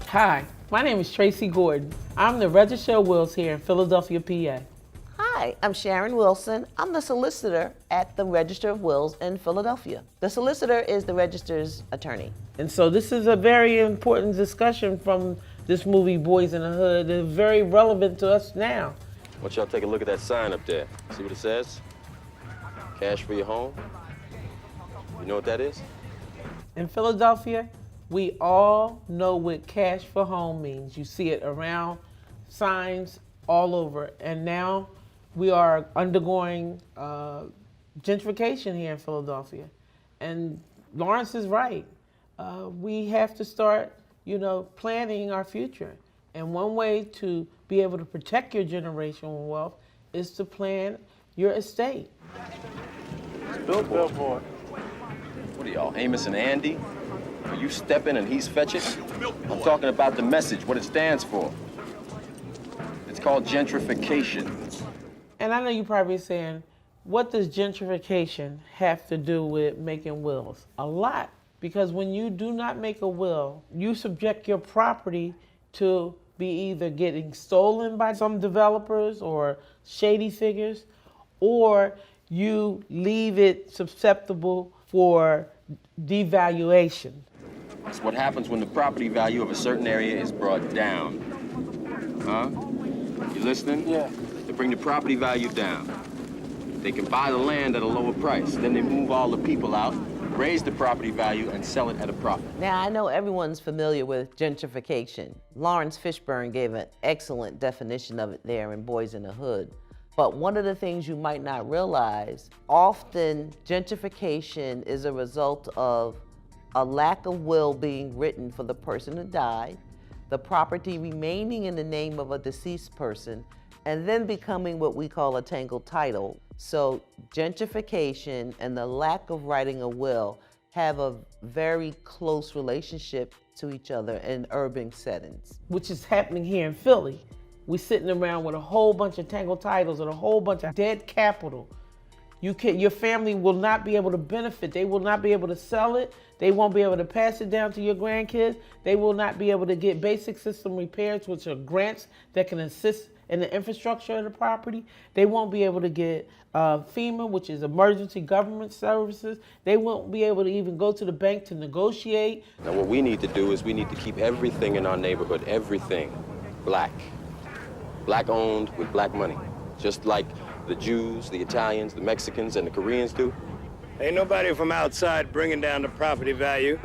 Hi, my name is Tracy Gordan. I'm the Register of Wills here in Philadelphia, PA. Hi, I'm Sharon Wilson. I'm the solicitor at the Register of Wills in Philadelphia. The solicitor is the register's attorney. And so this is a very important discussion from this movie, Boys in the Hood. It's very relevant to us now. Why don't y'all take a look at that sign up there? See what it says? Cash for your home. You know what that is? In Philadelphia, we all know what cash for home means. You see it around signs all over. And now we are undergoing gentrification here in Philadelphia. And Lawrence is right. We have to start, planning our future. And one way to be able to protect your generational wealth is to plan your estate. Billboard. What are y'all, Amos and Andy? Are you stepping and he's fetching? I'm talking about the message, what it stands for. It's called gentrification. And I know you're probably saying, what does gentrification have to do with making wills? A lot, because when you do not make a will, you subject your property to be either getting stolen by some developers or shady figures, or you leave it susceptible for devaluation. It's what happens when the property value of a certain area is brought down. Huh? You listening? Yeah. They bring the property value down. They can buy the land at a lower price. Then they move all the people out, raise the property value, and sell it at a profit. Now, I know everyone's familiar with gentrification. Lawrence Fishburne gave an excellent definition of it there in Boys in the Hood. But one of the things you might not realize, often gentrification is a result of a lack of will being written for the person who died, the property remaining in the name of a deceased person, and then becoming what we call a tangled title. So gentrification and the lack of writing a will have a very close relationship to each other in urban settings. Which is happening here in Philly. We're sitting around with a whole bunch of tangled titles and a whole bunch of dead capital. Your family will not be able to benefit. They will not be able to sell it. They won't be able to pass it down to your grandkids. They will not be able to get basic system repairs, which are grants that can assist in the infrastructure of the property. They won't be able to get FEMA, which is emergency government services. They won't be able to even go to the bank to negotiate. Now what we need to do is we need to keep everything in our neighborhood, everything, black. Black owned with black money. Just like the Jews, the Italians, the Mexicans, and the Koreans do. Ain't nobody from outside bringing down the property value.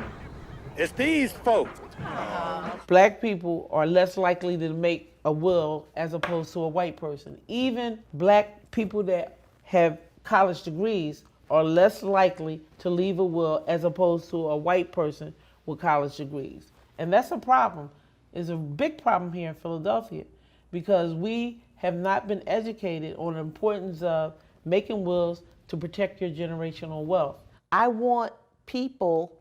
It's these folks. Black people are less likely to make a will as opposed to a white person. Even black people that have college degrees are less likely to leave a will as opposed to a white person with college degrees. And that's a problem. It's a big problem here in Philadelphia because we have not been educated on the importance of making wills to protect your generational wealth. I want people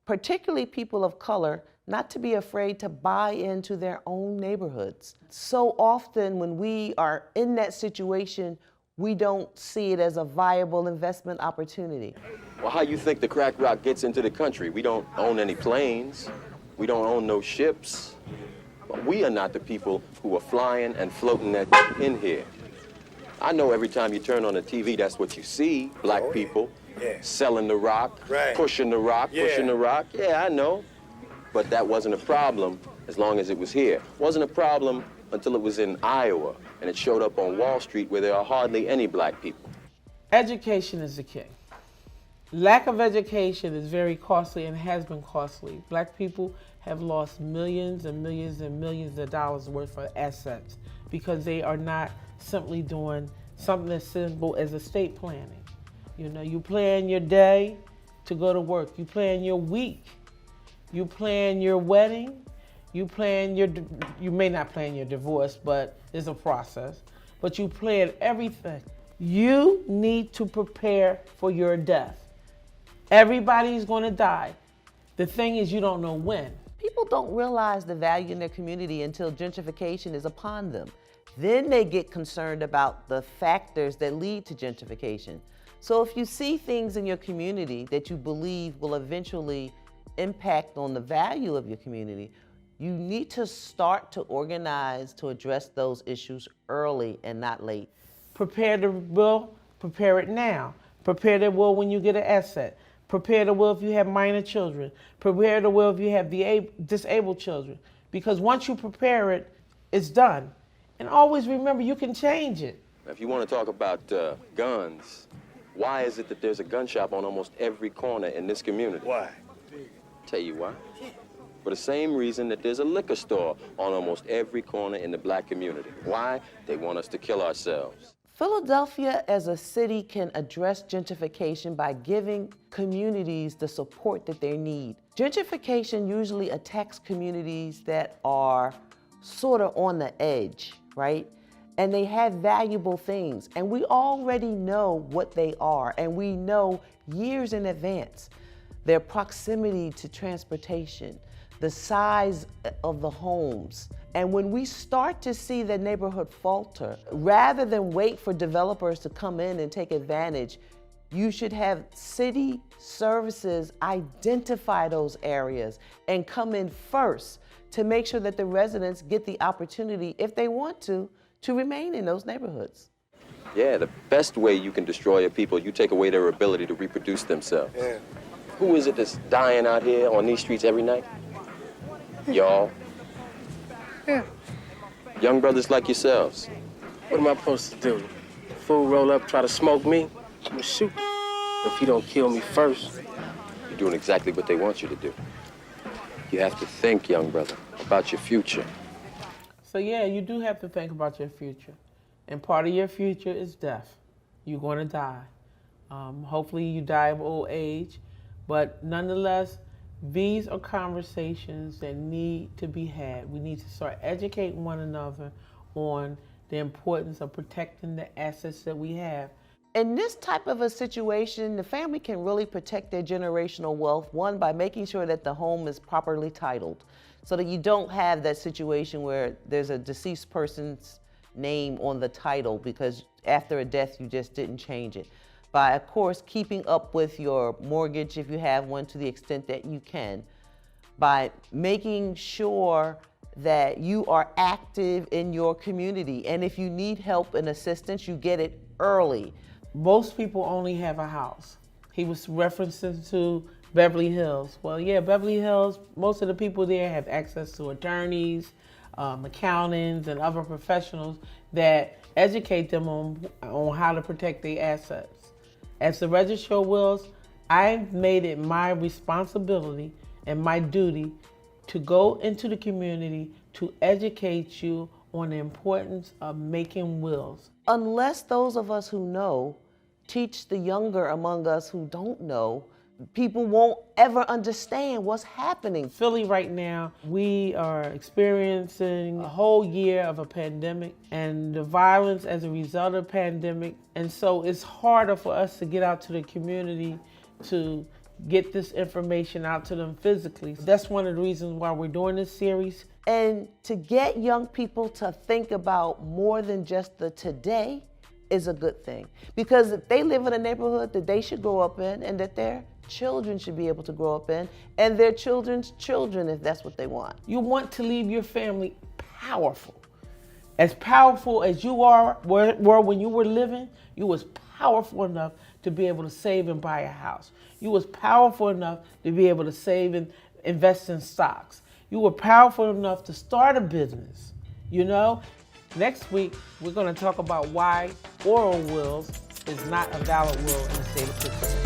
particularly people of color, not to be afraid to buy into their own neighborhoods. So often when we are in that situation, we don't see it as a viable investment opportunity. Well, how you think the crack rock gets into the country? We don't own any planes. We don't own no ships. But we are not the people who are flying and floating that in here. I know every time you turn on the TV, that's what you see. Black people selling the rock, pushing the rock, pushing the rock. Yeah, I know. But that wasn't a problem as long as it was here. It wasn't a problem until it was in Iowa and it showed up on Wall Street where there are hardly any black people. Education is the key. Lack of education is very costly and has been costly. Black people have lost millions and millions and millions of dollars worth of assets because they are not simply doing something as simple as estate planning. You know, you plan your day to go to work. You plan your week. You plan your wedding. You may not plan your divorce, but it's a process. But you plan everything. You need to prepare for your death. Everybody's going to die. The thing is, you don't know when. People don't realize the value in their community until gentrification is upon them. Then they get concerned about the factors that lead to gentrification. So if you see things in your community that you believe will eventually impact on the value of your community, you need to start to organize to address those issues early and not late. Prepare the will, prepare it now. Prepare the will when you get an asset. Prepare the will if you have minor children. Prepare the will if you have disabled children. Because once you prepare it, it's done. And always remember, you can change it. If you want to talk about guns, why is it that there's a gun shop on almost every corner in this community? Why? Tell you why. For the same reason that there's a liquor store on almost every corner in the black community. Why? They want us to kill ourselves. Philadelphia as a city can address gentrification by giving communities the support that they need. Gentrification usually attacks communities that are sort of on the edge, right? And they have valuable things, and we already know what they are, and we know years in advance. Their proximity to transportation, the size of the homes. And when we start to see the neighborhood falter, rather than wait for developers to come in and take advantage, you should have city services identify those areas and come in first to make sure that the residents get the opportunity, if they want to remain in those neighborhoods. Yeah, the best way you can destroy a people, you take away their ability to reproduce themselves. Yeah. Who is it that's dying out here on these streets every night? Y'all. Yeah. Young brothers like yourselves. What am I supposed to do? Fool roll up, try to smoke me? I'm gonna shoot. If he don't kill me first. You're doing exactly what they want you to do. You have to think, young brother, about your future. So yeah, you do have to think about your future. And part of your future is death. You're going to die. Hopefully you die of old age. But nonetheless, these are conversations that need to be had. We need to start educating one another on the importance of protecting the assets that we have. In this type of a situation, the family can really protect their generational wealth, one, by making sure that the home is properly titled, so that you don't have that situation where there's a deceased person's name on the title because after a death you just didn't change it. By, of course, keeping up with your mortgage if you have one to the extent that you can. By making sure that you are active in your community. And if you need help and assistance, you get it early. Most people only have a house. He was referencing to Beverly Hills. Well, yeah, Beverly Hills, most of the people there have access to attorneys, accountants, and other professionals that educate them on how to protect their assets. As the Registrar of Wills, I've made it my responsibility and my duty to go into the community to educate you on the importance of making wills. Unless those of us who know teach the younger among us who don't know, people won't ever understand what's happening. Philly right now, we are experiencing a whole year of a pandemic and the violence as a result of the pandemic. And so it's harder for us to get out to the community to get this information out to them physically. That's one of the reasons why we're doing this series. And to get young people to think about more than just the today is a good thing. Because if they live in a neighborhood that they should grow up in and that their children should be able to grow up in, and their children's children if that's what they want. You want to leave your family powerful. As powerful as you were when you were living, you was powerful enough to be able to save and buy a house. You was powerful enough to be able to save and invest in stocks. You were powerful enough to start a business, you know? Next week, we're gonna talk about why oral wills is not a valid will in the state of Pittsburgh.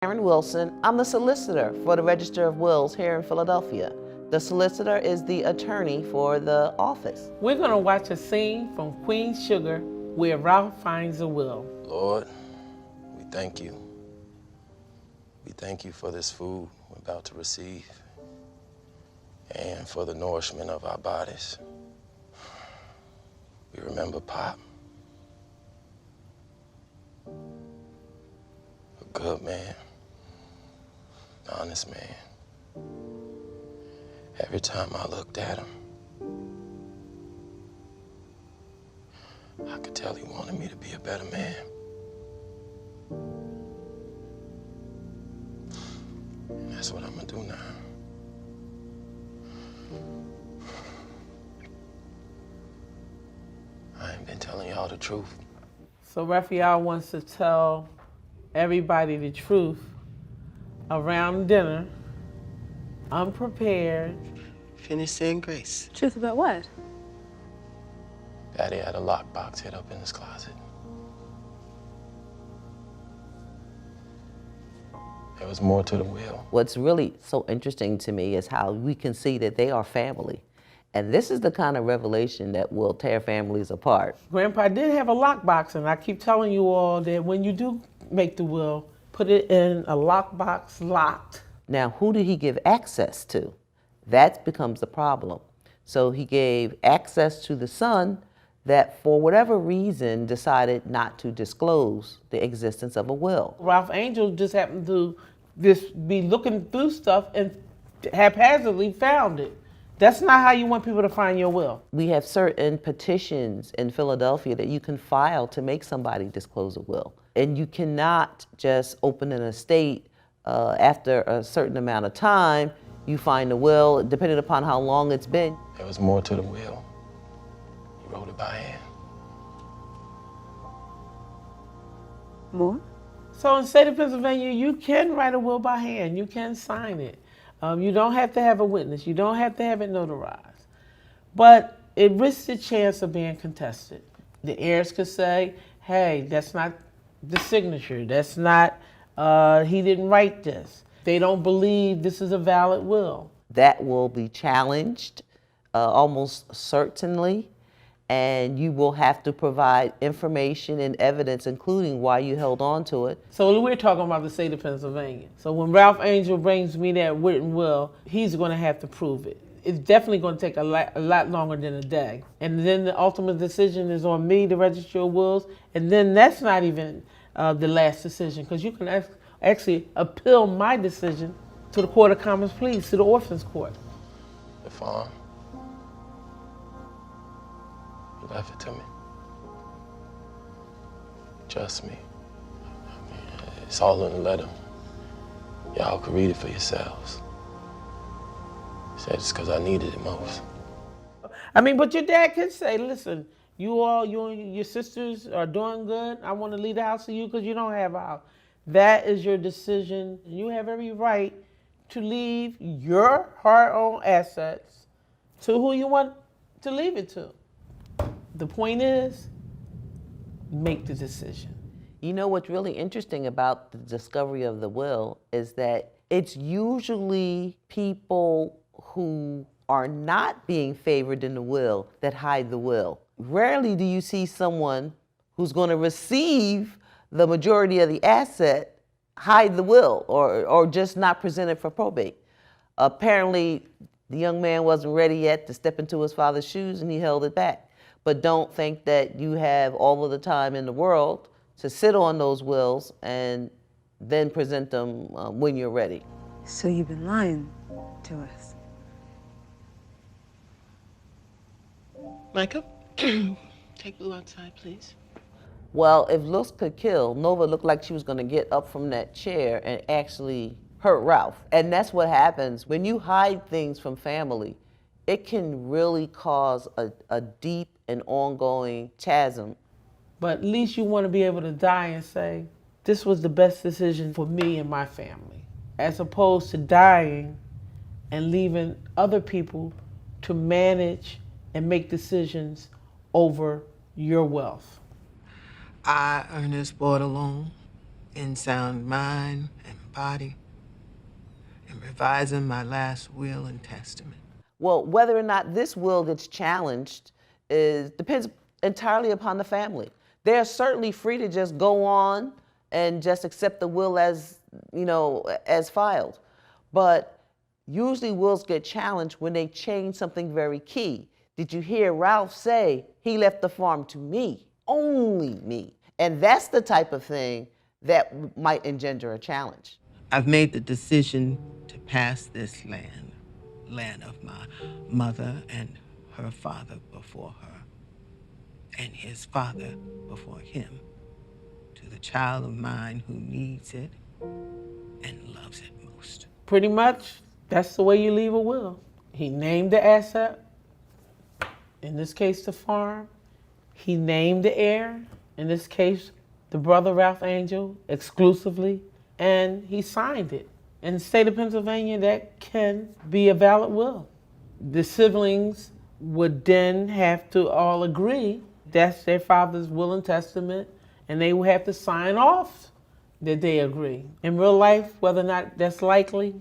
Aaron Wilson. I'm the solicitor for the Register of Wills here in Philadelphia. The solicitor is the attorney for the office. We're going to watch a scene from Queen's Sugar where Ralph finds a will. Lord, we thank you. We thank you for this food we're about to receive and for the nourishment of our bodies. We remember Pop, a good man, honest man. Every time I looked at him, I could tell he wanted me to be a better man. And that's what I'm gonna do now. I ain't been telling y'all the truth. So Raphael wants to tell everybody the truth around dinner, unprepared. Finish saying grace. Truth about what? Daddy had a lockbox hid up in his closet. There was more to the will. What's really so interesting to me is how we can see that they are family. And this is the kind of revelation that will tear families apart. Grandpa did have a lockbox, and I keep telling you all that when you do make the will, put it in a lockbox locked. Now, who did he give access to? That becomes the problem. So he gave access to the son that, for whatever reason, decided not to disclose the existence of a will. Ralph Angel just happened to just be looking through stuff and haphazardly found it. That's not how you want people to find your will. We have certain petitions in Philadelphia that you can file to make somebody disclose a will. And you cannot just open an estate after a certain amount of time. You find the will, depending upon how long it's been. There was more to the will. He wrote it by hand. More? So in the state of Pennsylvania, you can write a will by hand. You can sign it. You don't have to have a witness. You don't have to have it notarized. But it risks the chance of being contested. The heirs could say, hey, that's not the signature. That's not, he didn't write this. They don't believe this is a valid will. That will be challenged almost certainly. And you will have to provide information and evidence, including why you held on to it. So we're talking about the state of Pennsylvania. So when Ralph Angel brings me that written will, he's going to have to prove it. It's definitely going to take a lot longer than a day. And then the ultimate decision is on me, the Registrar of Wills. And then that's not even the last decision, because you can actually appeal my decision to the Court of Common Pleas, to the Orphans Court. The farm. You left it to me. Trust me. I mean, it's all in the letter. Y'all can read it for yourselves. He said it's because I needed it most. I mean, but your dad could say, listen, you and your sisters are doing good. I want to leave the house to you because you don't have a house. That is your decision. You have every right to leave your hard-earned assets to who you want to leave it to. The point is, make the decision. You know what's really interesting about the discovery of the will is that it's usually people who are not being favored in the will that hide the will. Rarely do you see someone who's going to receive the majority of the asset hide the will or just not present it for probate. Apparently, the young man wasn't ready yet to step into his father's shoes and he held it back. But don't think that you have all of the time in the world to sit on those wills and then present them when you're ready. So you've been lying to us. Micah, take Blue outside, please. Well, if looks could kill, Nova looked like she was going to get up from that chair and actually hurt Ralph. And that's what happens when you hide things from family. It can really cause a deep and ongoing chasm. But at least you want to be able to die and say, this was the best decision for me and my family, as opposed to dying and leaving other people to manage and make decisions over your wealth. I, Ernest, bought a loan in sound mind and body and revising my last will and testament. Well, whether or not this will gets challenged depends entirely upon the family. They're certainly free to just go on and just accept the will as, as filed. But usually wills get challenged when they change something very key. Did you hear Ralph say he left the farm to me, only me? And that's the type of thing that might engender a challenge. I've made the decision to pass this land of my mother and her father before her, and his father before him, to the child of mine who needs it and loves it most. Pretty much, that's the way you leave a will. He named the asset, in this case the farm. He named the heir, in this case the brother Ralph Angel, exclusively, and he signed it. In the state of Pennsylvania, that can be a valid will. The siblings would then have to all agree that's their father's will and testament, and they would have to sign off that they agree. In real life, whether or not that's likely,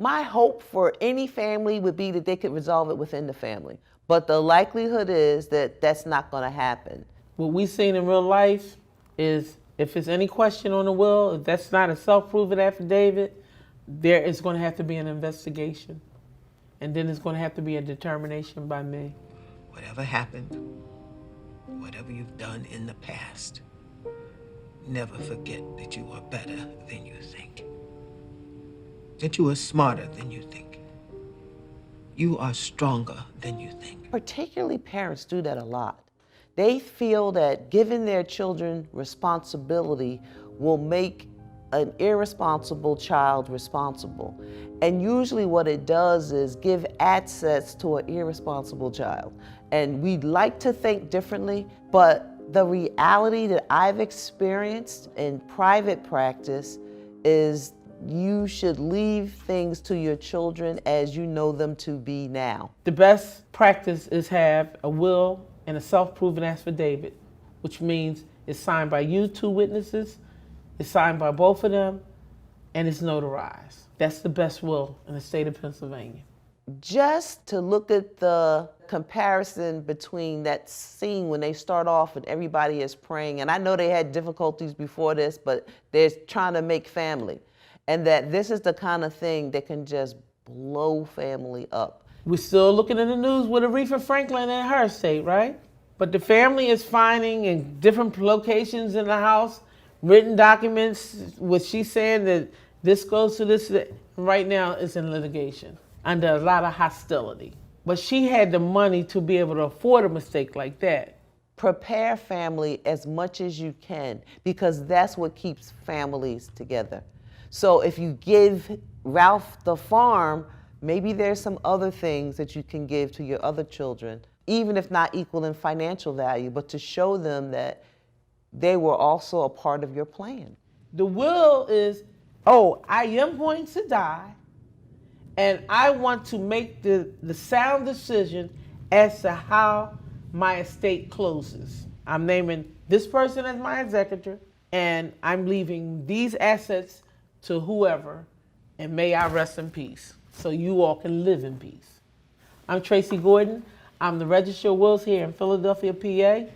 My hope for any family would be that they could resolve it within the family. But the likelihood is that that's not going to happen. what we've seen in real life is if there's any question on the will, if that's not a self-proven affidavit, there is going to have to be an investigation. And then there's going to have to be a determination by me. Whatever happened, whatever you've done in the past, never forget that you are better than you think. That you are smarter than you think. You are stronger than you think. Particularly parents do that a lot. They feel that giving their children responsibility will make an irresponsible child responsible. And usually what it does is give access to an irresponsible child. And we'd like to think differently, but the reality that I've experienced in private practice is you should leave things to your children as you know them to be now. The best practice is have a will and a self-proven affidavit, which means it's signed by you, two witnesses, it's signed by both of them, and it's notarized. That's the best will in the state of Pennsylvania. Just to look at the comparison between that scene when they start off and everybody is praying, and I know they had difficulties before this, but they're trying to make family, and that this is the kind of thing that can just blow family up. We're still looking in the news with Aretha Franklin and her estate, right? But the family is finding in different locations in the house written documents with she saying that this goes to this. Right now it's in litigation under a lot of hostility. But she had the money to be able to afford a mistake like that. Prepare family as much as you can, because that's what keeps families together. So if you give Ralph the farm, maybe there's some other things that you can give to your other children, even if not equal in financial value, but to show them that they were also a part of your plan. The will is, oh, I am going to die, and I want to make the sound decision as to how my estate closes. I'm naming this person as my executor, and I'm leaving these assets to whoever, and may I rest in peace, so you all can live in peace. I'm Tracy Gordan. I'm the Registrar of Wills here in Philadelphia, PA.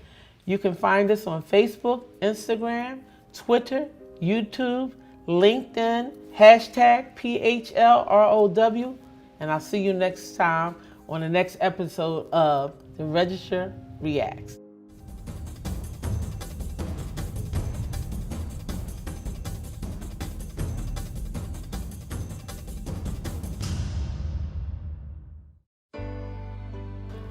You can find us on Facebook, Instagram, Twitter, YouTube, LinkedIn, hashtag PHLROW, and I'll see you next time on the next episode of The Registrar Reacts.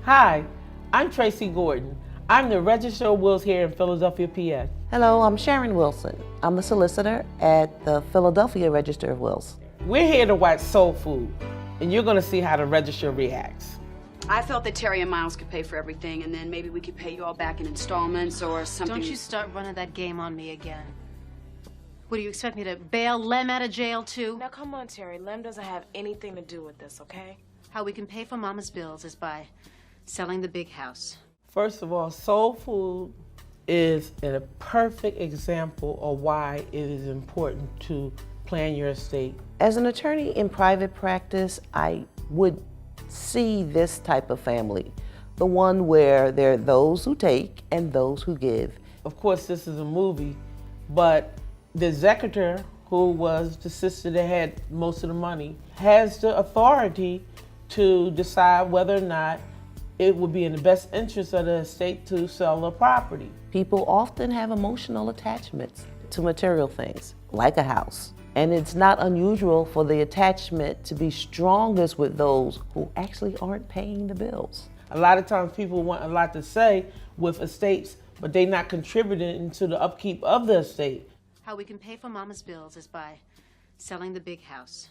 Hi, I'm Tracy Gordan. I'm the Registrar of Wills here in Philadelphia, PA. Hello, I'm Sharon Wilson. I'm the solicitor at the Philadelphia Register of Wills. We're here to watch Soul Food, and you're going to see how the Registrar reacts. I felt that Terry and Miles could pay for everything, and then maybe we could pay you all back in installments or something. Don't you start running that game on me again. What, do you expect me to bail Lem out of jail, too? Now, come on, Terry. Lem doesn't have anything to do with this, okay? How we can pay for Mama's bills is by selling the big house. First of all, Soul Food is a perfect example of why it is important to plan your estate. As an attorney in private practice, I would see this type of family, the one where there are those who take and those who give. Of course, this is a movie, but the executor, who was the sister that had most of the money, has the authority to decide whether or not it would be in the best interest of the estate to sell the property. People often have emotional attachments to material things, like a house. And it's not unusual for the attachment to be strongest with those who actually aren't paying the bills. A lot of times people want a lot to say with estates, but they're not contributing to the upkeep of the estate. How we can pay for Mama's bills is by selling the big house.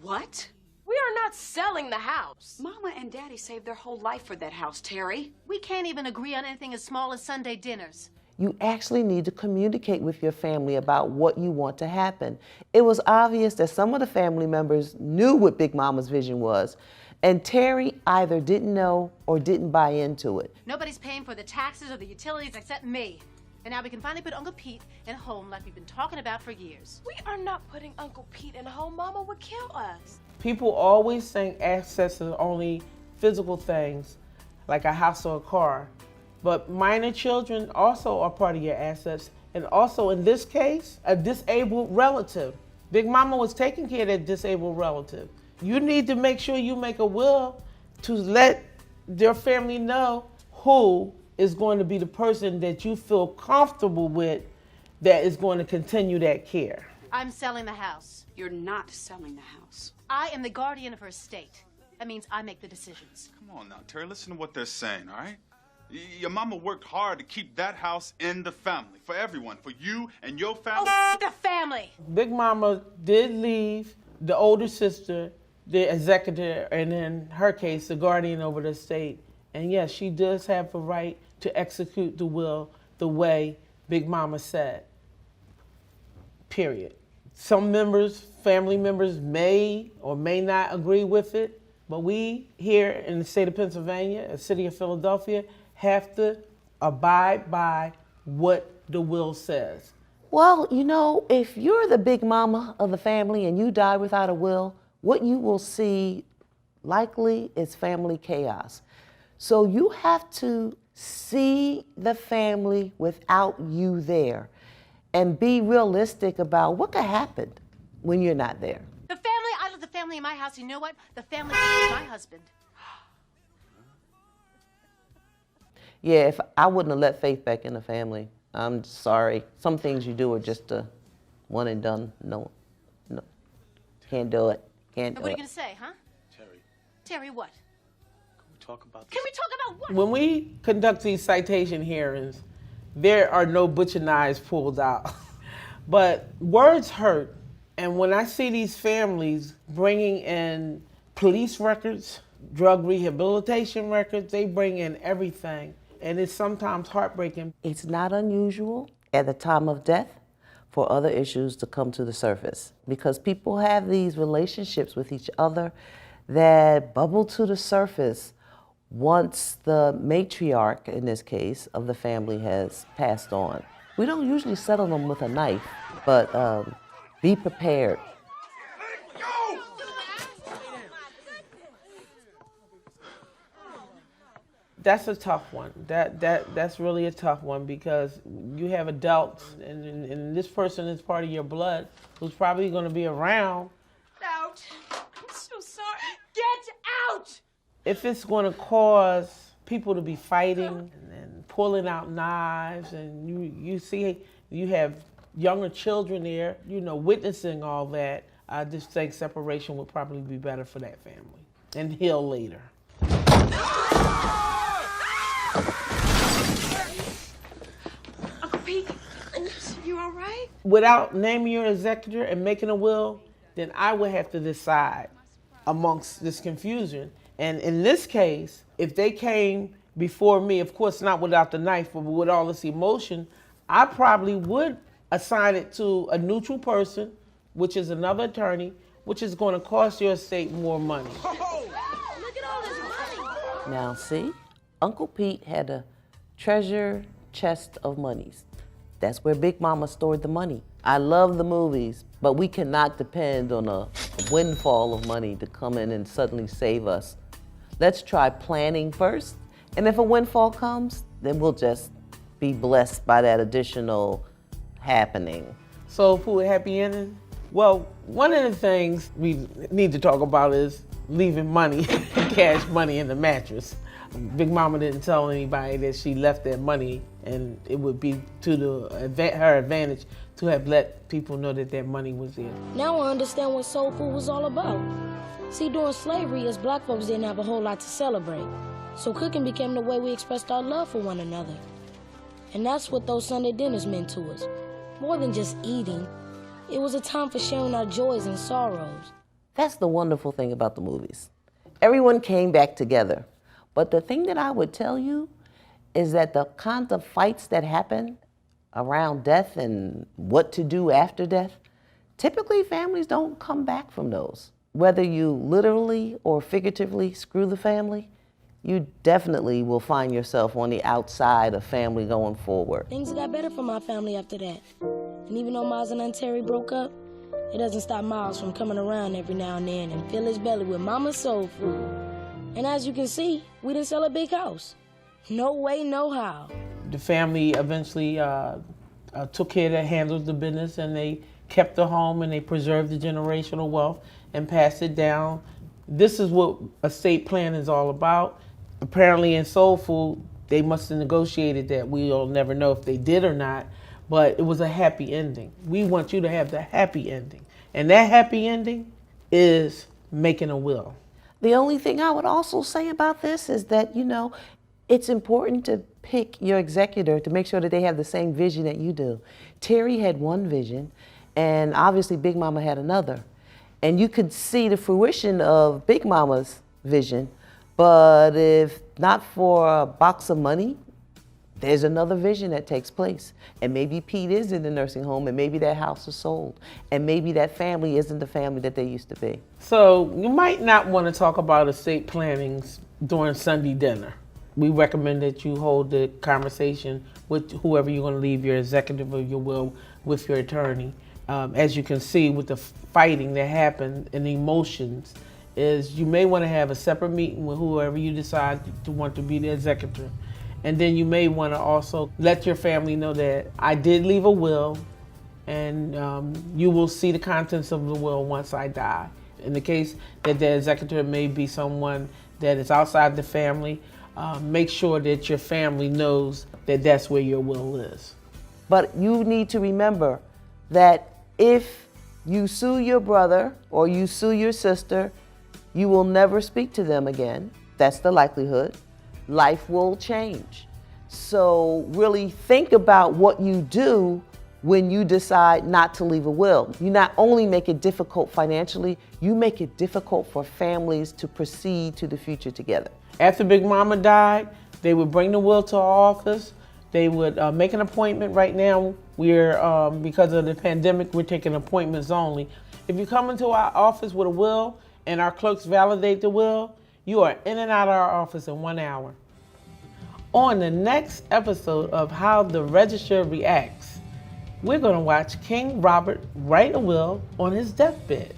What? We are not selling the house. Mama and Daddy saved their whole life for that house, Terry. We can't even agree on anything as small as Sunday dinners. You actually need to communicate with your family about what you want to happen. It was obvious that some of the family members knew what Big Mama's vision was, and Terry either didn't know or didn't buy into it. Nobody's paying for the taxes or the utilities except me. And now we can finally put Uncle Pete in a home like we've been talking about for years. We are not putting Uncle Pete in a home. Mama would kill us. People always think assets are only physical things, like a house or a car. But minor children also are part of your assets. And also in this case, a disabled relative. Big Mama was taking care of that disabled relative. You need to make sure you make a will to let their family know who is going to be the person that you feel comfortable with that is going to continue that care. I'm selling the house. You're not selling the house. I am the guardian of her estate. That means I make the decisions. Come on now, Terry, listen to what they're saying, all right? Your mama worked hard to keep that house in the family, for everyone, for you and your family. Oh, the family! Big Mama did leave the older sister, the executor, and in her case, the guardian over the estate. And yes, she does have the right to execute the will the way Big Mama said, period. Some members, family members may or may not agree with it, but we here in the state of Pennsylvania, the city of Philadelphia, have to abide by what the will says. Well, you know, if you're the big mama of the family and you die without a will, what you will see likely is family chaos. So you have to see the family without you there and be realistic about what could happen when you're not there. The family, I left the family in my house. You know what? The family is my husband. Yeah, if I wouldn't have let Faith back in the family. I'm sorry. Some things you do are just a one and done. No, can't do it. Can't do it. What are you going to say, huh? Terry, Terry, what? can we talk about this? Can we talk about what? When we conduct these citation hearings, there are no butcher knives pulled out. But words hurt. And when I see these families bringing in police records, drug rehabilitation records, they bring in everything. And it's sometimes heartbreaking. It's not unusual at the time of death for other issues to come to the surface because people have these relationships with each other that bubble to the surface once the matriarch, in this case, of the family has passed on. We don't usually settle them with a knife, but be prepared. That's a tough one. That's really a tough one because you have adults and this person is part of your blood who's probably going to be around. Out. I'm so sorry. Get out! If it's going to cause people to be fighting and pulling out knives and you see you have younger children there, you know, witnessing all that, I just think separation would probably be better for that family and heal later. Uncle Pete, you all right? Without naming your executor and making a will, then I would have to decide amongst this confusion. And in this case, if they came before me, of course not without the knife, but with all this emotion, I probably would assign it to a neutral person, which is another attorney, which is going to cost your estate more money. Look at all this money. Now see, Uncle Pete had a treasure chest of monies. That's where Big Mama stored the money. I love the movies, but we cannot depend on a windfall of money to come in and suddenly save us. Let's try planning first, and if a windfall comes, then we'll just be blessed by that additional happening. Soul food happy ending? Well, one of the things we need to talk about is leaving money, cash money in the mattress. Big Mama didn't tell anybody that she left that money, and it would be to her advantage to have let people know that that money was there. Now I understand what soul food was all about. See, during slavery, us black folks didn't have a whole lot to celebrate. So cooking became the way we expressed our love for one another. And that's what those Sunday dinners meant to us. More than just eating, it was a time for sharing our joys and sorrows. That's the wonderful thing about the movies. Everyone came back together. But the thing that I would tell you is that the kinds of fights that happen around death and what to do after death, typically families don't come back from those. Whether you literally or figuratively screw the family, you definitely will find yourself on the outside of family going forward. Things got better for my family after that. And even though Miles and Aunt Terry broke up, it doesn't stop Miles from coming around every now and then and fill his belly with Mama's soul food. And as you can see, we didn't sell a big house. No way, no how. The family eventually took care of handled the business, and they kept the home and they preserved the generational wealth and passed it down. This is what estate planning is all about. Apparently in Soul Food, they must have negotiated that. We'll never know if they did or not, but it was a happy ending. We want you to have the happy ending. And that happy ending is making a will. The only thing I would also say about this is that, it's important to pick your executor to make sure that they have the same vision that you do. Terry had one vision, and obviously Big Mama had another. And you could see the fruition of Big Mama's vision, but if not for a box of money, there's another vision that takes place. And maybe Pete is in the nursing home, and maybe that house is sold, and maybe that family isn't the family that they used to be. So you might not want to talk about estate plannings during Sunday dinner. We recommend that you hold the conversation with whoever you're going to leave your executive of your will with your attorney. As you can see with the fighting that happened and the emotions, is you may want to have a separate meeting with whoever you decide to want to be the executor. And then you may want to also let your family know that I did leave a will, and you will see the contents of the will once I die. In the case that the executor may be someone that is outside the family, make sure that your family knows that that's where your will is. But you need to remember that if you sue your brother or you sue your sister, you will never speak to them again. That's the likelihood. Life will change. So really think about what you do when you decide not to leave a will. You not only make it difficult financially, you make it difficult for families to proceed to the future together. After Big Mama died, they would bring the will to our office. They would make an appointment. Right now, we're, because of the pandemic, we're taking appointments only. If you come into our office with a will and our clerks validate the will, you are in and out of our office in 1 hour. On the next episode of How the Register Reacts, we're going to watch King Robert write a will on his deathbed.